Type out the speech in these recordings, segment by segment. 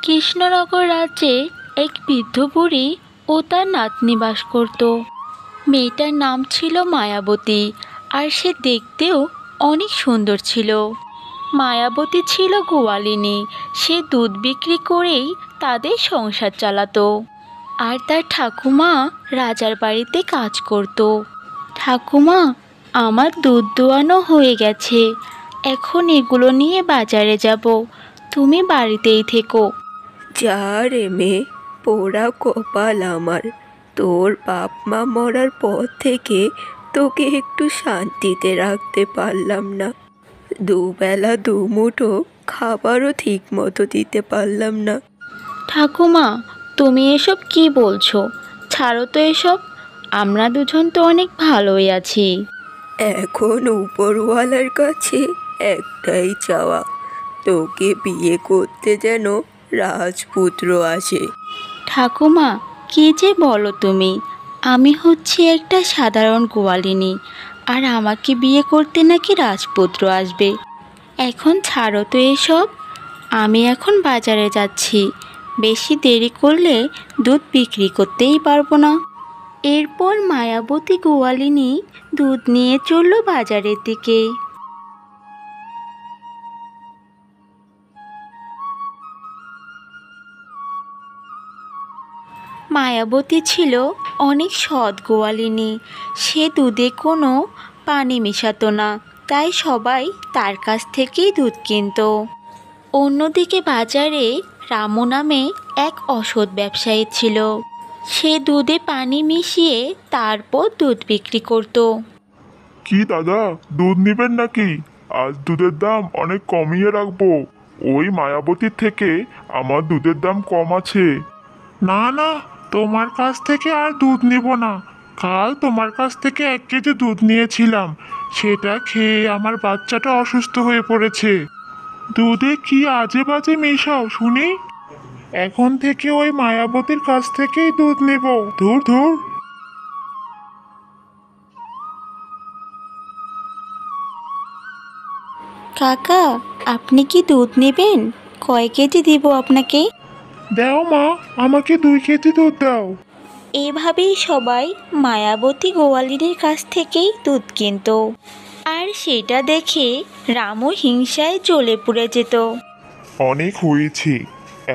কৃষ্ণনগর রাজ্যে এক বৃদ্ধ বুড়ি ও তার নাতনি বাস করত। মেয়েটার নাম ছিল মায়াবতী, আর সে দেখতেও অনেক সুন্দর ছিল। মায়াবতী ছিল গোয়ালিনী। সে দুধ বিক্রি করেই তাদের সংসার চালাতো। আর তার ঠাকুমা রাজার বাড়িতে কাজ করত। ঠাকুমা, আমার দুধ দোয়ানো হয়ে গেছে, এখন এগুলো নিয়ে বাজারে যাব, তুমি বাড়িতেই থেকো। যা রে মেয়ে, পোড়া কপাল আমার। তোর বাপ মা মরার পর থেকে তোকে একটু শান্তিতে রাখতে পারলাম না। দুবেলা দুমুঠো খাবারও ঠিক মতো দিতে পারলাম না। ঠাকুমা, তুমি এসব কি বলছো? ছাড়ো তো এসব। আমরা দুজন তো অনেক ভালোই আছি। এখন উপরওয়ালার কাছে একটাই চাওয়া, তোকে বিয়ে করতে যেন রাজপুত্র আসে। ঠাকুমা, কি যে বলো তুমি! আমি হচ্ছি একটা সাধারণ গোয়ালিনী, আর আমাকে বিয়ে করতে নাকি রাজপুত্র আসবে? এখন ছাড়ো তো এসব। আমি এখন বাজারে যাচ্ছি, বেশি দেরি করলে দুধ বিক্রি করতেই পারবো না। এরপর মায়াবতী গোয়ালিনী দুধ নিয়ে চলল বাজারের দিকে। মায়াবতী ছিল অনেক সৎ গোয়ালিনী। সে দুধে কোনো পানি মেশাতো না, তাই সবাই তার কাছ থেকেই দুধ কিনত। অন্যদিকে বাজারে রামু নামে এক অসৎ ব্যবসায়ী ছিল। সে দুধে পানি মিশিয়ে তারপর দুধ বিক্রি করত। কি দাদা, দুধ নিবেন নাকি? আজ দুধের দাম অনেক কমিয়ে রাখবো। ওই মায়াবতীর থেকে আমার দুধের দাম কম আছে। না না, তোমার কাছ থেকে আর দুধ নিব না। কাল তোমার কাছ থেকে 1 কেজি দুধ নিয়েছিলাম, সেটা খেয়ে আমার বাচ্চাটা অসুস্থ হয়ে পড়েছে। দুধে কি আজে বাজে মেশাও শুনি? এখন থেকে ওই মায়াবতীর কাছ থেকেই দুধ নেব। ধুর ধুর। কাকা, আপনি কি দুধ নেবেন? কয় কেজি দিব আপনাকে? দাও মা, আমাকে 2 কেজি দুধ দাও। এভাবেই সবাই মায়াবতী গোয়ালিনীর কাছ থেকেই দুধ কিনত। আর সেটা দেখে রামু হিংসায় জ্বলে পুড়ে যেত। অনেক হয়েছে,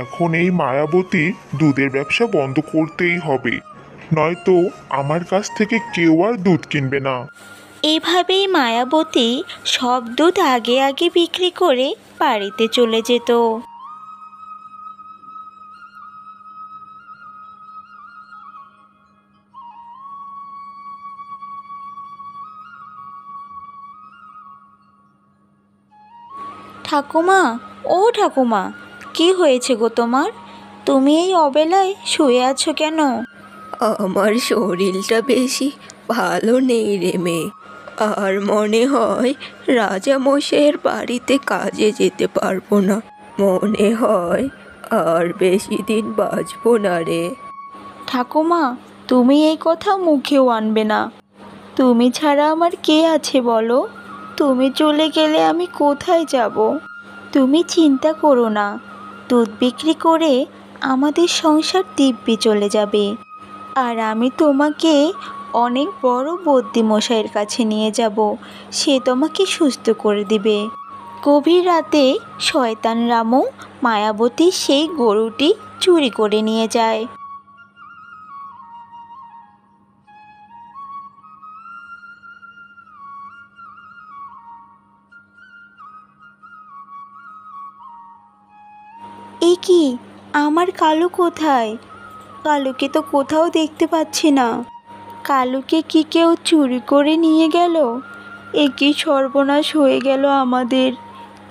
এখন এই মায়াবতী দুধের ব্যবসা বন্ধ করতেই হবে, নয়তো আমার কাছ থেকে কেউ আর দুধ কিনবে না। এভাবেই মায়াবতী সব দুধ আগে আগে বিক্রি করে বাড়িতে চলে যেত। ঠাকুমা, ও ঠাকুমা, কি হয়েছে গো তোমার? তুমি এই অবেলায় শুয়ে আছো কেন? আমার শরীরটা বেশি ভালো নেই রে মেয়ে, আর মনে হয় রাজামশাইয়ের বাড়িতে কাজে যেতে পারবো না। মনে হয় আর বেশি দিন বাঁচবো না রে। ঠাকুমা, তুমি এই কথা মুখেও আনবে না। তুমি ছাড়া আমার কে আছে বলো? তুমি চলে গেলে আমি কোথায় যাব? তুমি চিন্তা করো না, দুধ বিক্রি করে আমাদের সংসার দিব্যি চলে যাবে। আর আমি তোমাকে অনেক বড় বদ্যিমশাইয়ের কাছে নিয়ে যাব, সে তোমাকে সুস্থ করে দিবে। গভীর রাতে শয়তান রামু মায়াবতীর সেই গরুটি চুরি করে নিয়ে যায়। এ কি, আমার কালু কোথায়? কালুকে তো কোথাও দেখতে পাচ্ছি না। কালুকে কি কেউ চুরি করে নিয়ে গেল? এ কি সর্বনাশ হয়ে গেল আমাদের!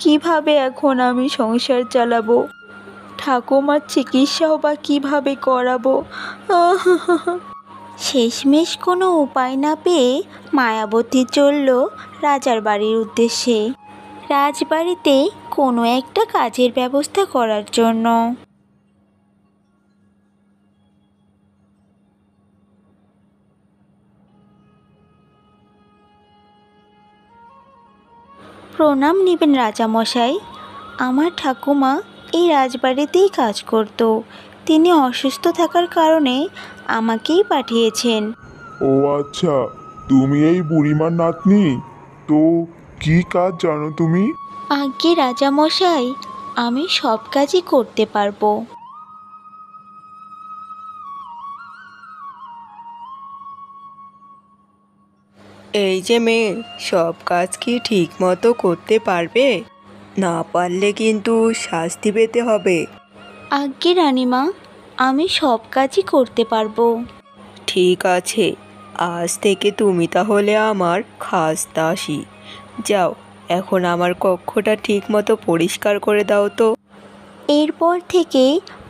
কিভাবে এখন আমি সংসার চালাবো? ঠাকুমার চিকিৎসাও বা কিভাবে করাবো? শেষমেশ কোনো উপায় না পেয়ে মায়াবতী চলল রাজার বাড়ির উদ্দেশ্যে, রাজবাড়িতে কোনো একটা কাজের ব্যবস্থা করার জন্য। প্রণাম নেবেন রাজামশাই। আমার ঠাকুমা এই রাজবাড়িতেই কাজ করত। তিনি অসুস্থ থাকার কারণে আমাকেই পাঠিয়েছেন। ও আচ্ছা, তুমি এই বুড়িমার নাতনি? তো কি কাজ জানো তুমি? আজ্ঞে রাজামশাই, আমি সব কাজই করতে পারবো। এই যে মেয়ে, সব কাজ কি ঠিক মতো করতে পারবে? না পারলে কিন্তু শাস্তি পেতে হবে। আজ্ঞে রানীমা, আমি সব কাজই করতে পারবো। ঠিক আছে, আজ থেকে তুমি তাহলে আমার খাস দাসী। যাও, এখন আমার কক্ষটা ঠিক মতো পরিষ্কার করে দাও তো। এরপর থেকে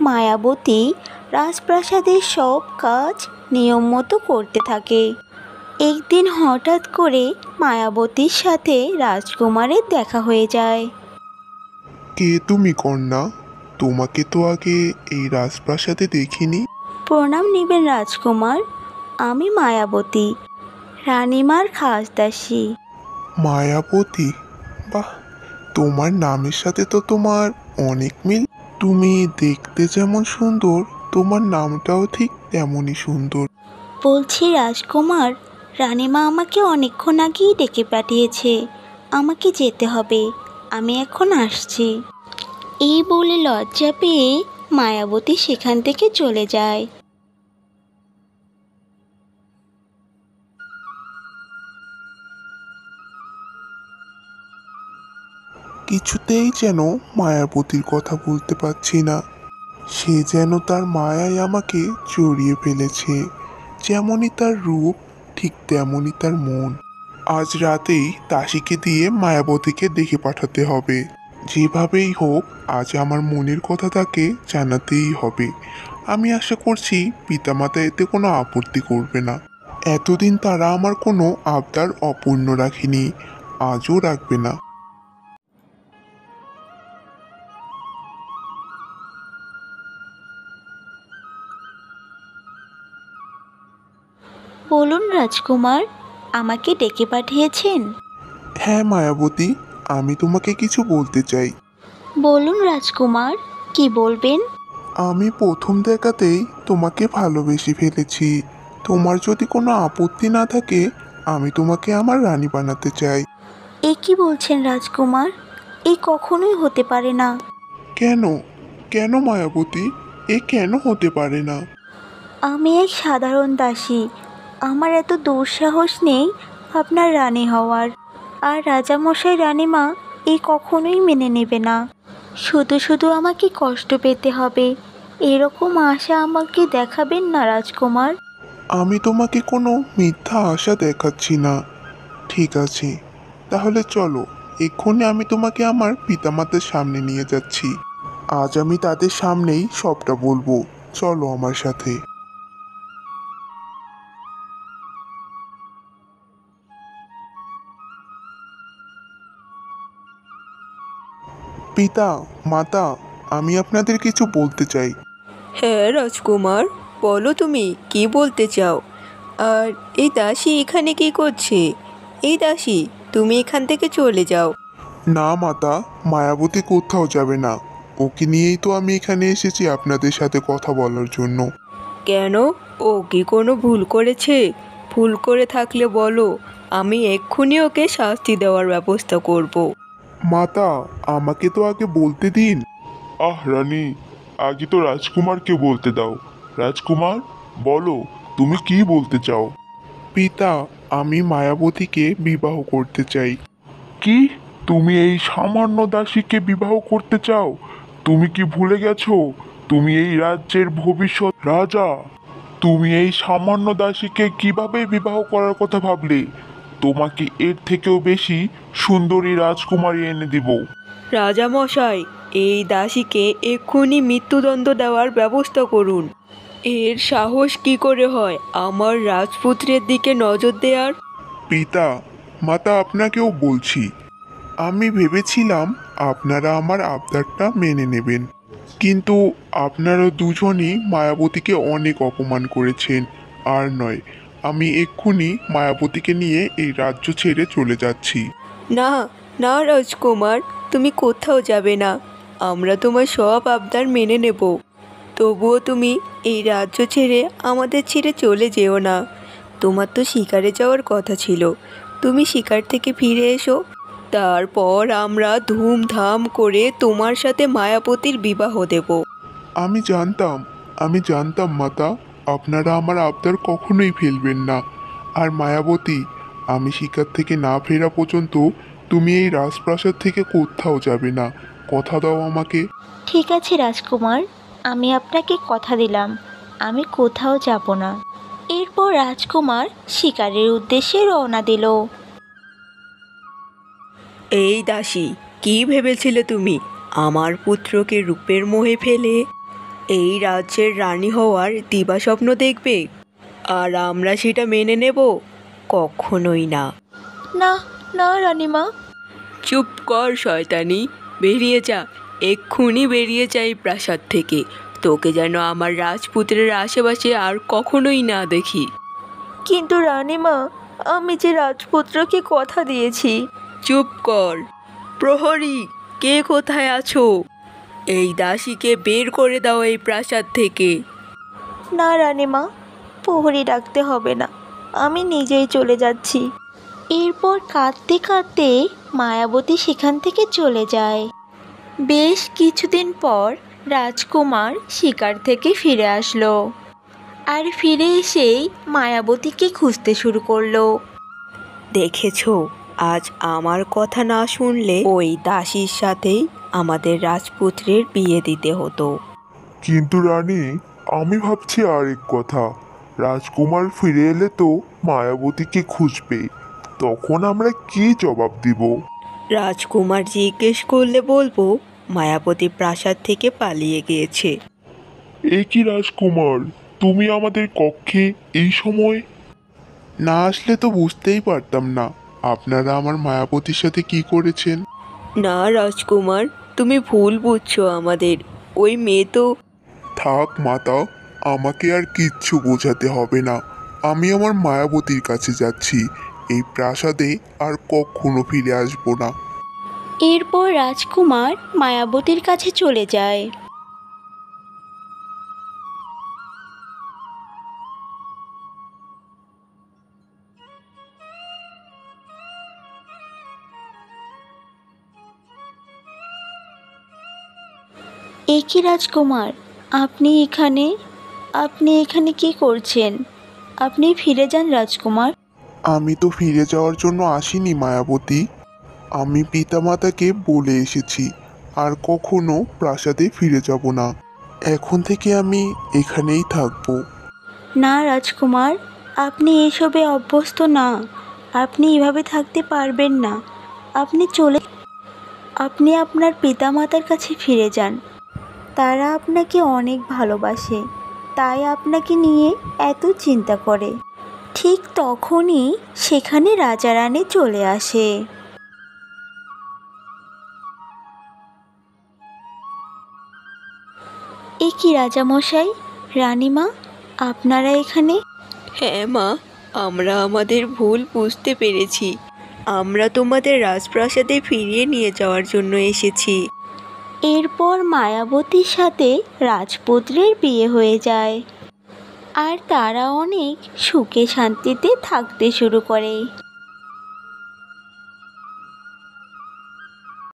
মায়াবতী রাজপ্রাসাদের সব কাজ নিয়ম মতো করতে থাকে। একদিন হঠাৎ করে মায়াবতীর সাথে রাজকুমারের দেখা হয়ে যায়। কে তুমি কন্যা? তোমাকে তো আগে এই রাজপ্রাসাদে দেখিনি। প্রণাম নেবেন রাজকুমার, আমি মায়াবতী, রানীমার খাস দাসী। মায়াবতী? বাহ, তোমার নামের সাথে তো তোমার অনেক মিল। তুমি দেখতে যেমন সুন্দর, তোমার নামটাও ঠিক তেমনই সুন্দর। বলছি রাজকুমার, রানীমা আমাকে অনেকক্ষণ আগেই ডেকে পাঠিয়েছে, আমাকে যেতে হবে, আমি এখন আসছি। এই বলে লজ্জা পেয়ে মায়াবতী সেখান থেকে চলে যায়। কিছুতেই যেন মায়াবতীর কথা বলতে পারছি না। সে যেন তার মায়ায় আমাকে জড়িয়ে ফেলেছে। যেমনই তার রূপ, ঠিক তেমনই তার মন। আজ রাতেই দাসীকে দিয়ে মায়াবতীকে দেখে পাঠাতে হবে। যেভাবেই হোক, আজ আমার মনের কথা তাকে জানাতেই হবে। আমি আশা করছি পিতামাতা এতে কোনো আপত্তি করবে না। এতদিন তারা আমার কোনো আবদার অপূর্ণ রাখেনি, আজও রাখবে না। বলুন রাজকুমার, আমাকে ডেকে পাঠিয়েছেন? হ্যাঁ মায়াবতী, আমি তোমাকে কিছু বলতে চাই। বলুন রাজকুমার, কি বলবেন? আমি প্রথম দেখাতেই তোমাকে ভালোবেসে ফেলেছি। তোমার যদি কোনো আপত্তি না থাকে, আমি তোমাকে আমার রানী বানাতে চাই। এ কি বলছেন রাজকুমার? এ কখনোই হতে পারে না। কেন? কেন মায়াবতী? এ কেন হতে পারে না? আমি এক সাধারণ দাসী, আমার এত দুঃসাহস নেই আপনার রানী হওয়ার। আর রাজামশাই রানীমা এই কখনোই মেনে নেবে না। শুধু শুধু আমাকে কষ্ট পেতে হবে, এরকম আশা আমাকে দেখাবেন না রাজকুমার। আমি তোমাকে কোনো মিথ্যা আশা দেখাচ্ছি না। ঠিক আছে, তাহলে চলো, এক্ষুনি আমি তোমাকে আমার পিতামাতার সামনে নিয়ে যাচ্ছি। আজ আমি তাদের সামনেই সবটা বলবো। চলো আমার সাথে। পিতা, মাতা, আমি আপনাদের কিছু বলতে চাই। হ্যাঁ রাজকুমার, বলো তুমি কি বলতে চাও। আর এই দাসী এখানে কি করছে? এই দাসী, তুমি এখান থেকে চলে যাও। না মাতা, মায়াবতী কোথাও যাবে না। ওকে নিয়েই তো আমি এখানে এসেছি আপনাদের সাথে কথা বলার জন্য। কেন? ও কি কোনো ভুল করেছে? ভুল করে থাকলে বলো, আমি এক্ষুনি ওকে শাস্তি দেওয়ার ব্যবস্থা করব। মাতা, আমাকে তো আগে বলতে দিন। রানী, আগে তো রাজকুমারকে বলতে দাও। রাজকুমার, বলো, তুমি কি বলতে চাও? পিতা, আমি মায়াবতীকে বিবাহ করতে চাই। কি? তুমি এই সামান্য দাসীকে বিবাহ করতে চাও? তুমি কি ভুলে গেছো তুমি এই রাজ্যের ভবিষ্যৎ রাজা? তুমি এই সামান্য দাসীকে কিভাবে বিবাহ করার কথা ভাবলে? তোমাকে এর থেকেও বেশি সুন্দরী রাজকুমারী এনে দিব। রাজামশাই, এই দাসীকে এক্ষুনি মৃত্যুদণ্ড দেওয়ার ব্যবস্থা করুন। এর সাহস কি করে হয় আমার রাজপুত্রের দিকে নজর দেওয়ার? পিতা, মাতা, আপনাকেও বলছি, আমি ভেবেছিলাম আপনারা আমার আবদারটা মেনে নেবেন, কিন্তু আপনারা দুজনই মায়াবতীকে অনেক অপমান করেছেন। আর নয়, আমি এক্ষুনি মায়াবতীকে নিয়ে এই রাজ্য ছেড়ে চলে যাচ্ছি। না, না রাজকুমার, তুমি কোথাও যাবে না। আমরা তোমার সব আবদার মেনে নেব, তবুও তুমি এই রাজ্য ছেড়ে আমাদের ছেড়ে চলে যেও না। তোমার তো শিকারে যাওয়ার কথা ছিল, তুমি শিকার থেকে ফিরে এসো, তারপর আমরা ধুমধাম করে তোমার সাথে মায়াবতীর বিবাহ দেব। আমি জানতাম মাতা, আপনারা আমার আবদার কখনোই ফেলবেন না। আর মায়াবতী, আমি শিকার থেকে না ফেরা পর্যন্ত তুমি এই রাজপ্রাসাদ থেকে কোথাও যাবে না। কথা দাও আমাকে। ঠিক আছে রাজকুমার, আমি আপনাকে কথা দিলাম, আমি কোথাও যাব না। এরপর রাজকুমার শিকারের উদ্দেশ্যে রওনা দিল। এই দাসী, কি ভেবেছিলে তুমি আমার পুত্রকে রূপের মোহে ফেলে এই রাজ্যের রানী হওয়ার দিবাস্বপ্ন দেখবে? আর আমরা সেটা মেনে নেব? কখনোই না। না না রানীমা। চুপ কর শয়তানি, বেরিয়ে যা, এক্ষুনি বেরিয়ে যা এই প্রাসাদ থেকে। তোকে যেন আমার রাজপুত্রের আশেপাশে আর কখনোই না দেখি। কিন্তু রানীমা, আমি যে রাজপুত্রকে কথা দিয়েছি। চুপ কর। প্রহরী, কে কোথায় আছো? এই দাসীকে বের করে দাও এই প্রাসাদ থেকে। না রানীমা, প্রহরী ডাকতে হবে না, আমি নিজেই চলে যাচ্ছি। এরপর কাঁদতে কাঁদতে মায়াবতী সেখান থেকে চলে যায়। বেশ কিছুদিন পর রাজকুমার শিকার থেকে ফিরে আসলো, আর ফিরে এসেই মায়াবতীকে খুঁজতে শুরু করলো। দেখেছো, আজ আমার কথা না শুনলে ওই দাসীর সাথেই আমাদের রাজপুত্রের বিয়ে দিতে হতো। কিন্তু রানী, আমি ভাবছি আরেক কথা। রাজকুমার ফিরে এলে তো মায়াবতীকে খুঁজবে, তখন আমরা কি জবাব দিব? রাজকুমার জিজ্ঞেস করলে বলবো মায়াবতী প্রাসাদ থেকে পালিয়ে গিয়েছে। এ কি রাজকুমার, তুমি আমাদের কক্ষে এই সময়? না আসলে তো বুঝতেই পারতাম না আপনারা আমার মায়াবতীর সাথে কি করেছেন। না রাজকুমার, তুমি ভুল বুঝছো আমাদের। ওই মেয়ে তো... থাক মাতা, আমাকে আর কিচ্ছু বোঝাতে হবে না। আমি আমার মায়াবতীর কাছে যাচ্ছি, এই প্রাসাদে আর কখনো ফিরে আসবো না। এরপর রাজকুমার মায়াবতীর কাছে চলে যায়। এ কি রাজকুমার, আপনি এখানে কি করছেন? আপনি ফিরে যান রাজকুমার। আমি তো ফিরে যাওয়ার জন্য আসিনি মায়াবতী, আমি পিতামাতাকে বলে এসেছি আর কখনো প্রাসাদে ফিরে যাব না। এখন থেকে আমি এখানেই থাকবো। না রাজকুমার, আপনি এসবে অভ্যস্ত না, আপনি এভাবে থাকতে পারবেন না। আপনি আপনার পিতামাতার কাছে ফিরে যান, তারা আপনাকে অনেক ভালোবাসে, তাই আপনাকে নিয়ে এত চিন্তা করে। ঠিক তখনই সেখানে রাজা রানী চলে আসে। এ কি রাজামশাই, রানীমা, আপনারা এখানে? হ্যাঁ মা, আমরা আমাদের ভুল বুঝতে পেরেছি। আমরা তোমাদের রাজপ্রাসাদে ফিরিয়ে নিয়ে যাওয়ার জন্য এসেছি। এরপর মায়াবতীর সাথে রাজপুত্রের বিয়ে হয়ে যায়, আর তারা অনেক সুখে শান্তিতে থাকতে শুরু করে।